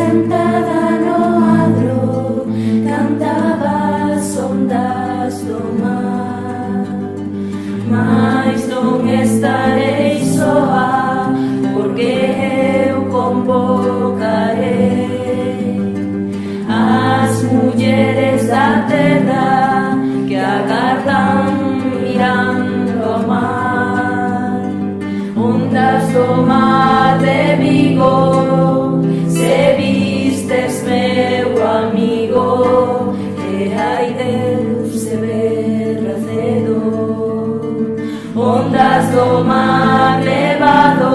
sentada no adro, cantaba as ondas do mar. Mais non estarei soa, porque eu convocarei as mulleres da terra que agardan mirando ao mar. Ondas do mar de Vigo, se vistes meu amigo, e ai Deus se verá cedo. Ondas do mar levado,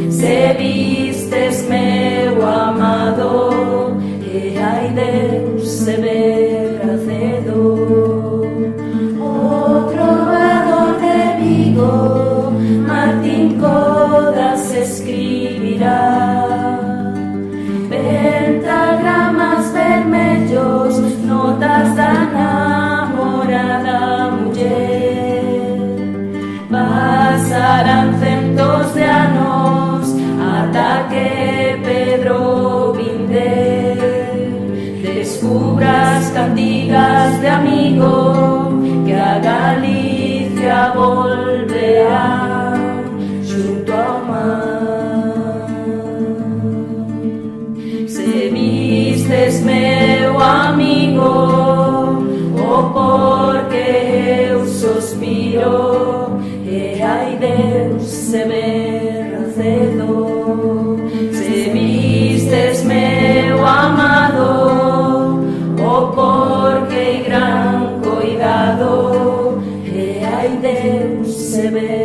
se vistes meu amado, e ai Deus se verá cedo. O trovador de Vigo, Martín Codas, escribirá pentagramas vermellos, notas da namorada muller. Pasarán centos de anos ata que Pedro Binder descubra as cantigas de amigo que a Galicia volverá xunto ao mar. Se vistes meu amigo, o porque eu suspiro, e ai Deus se verá cedo. Se vistes meu amado, o porque gran cuidado, e ai Deus se verá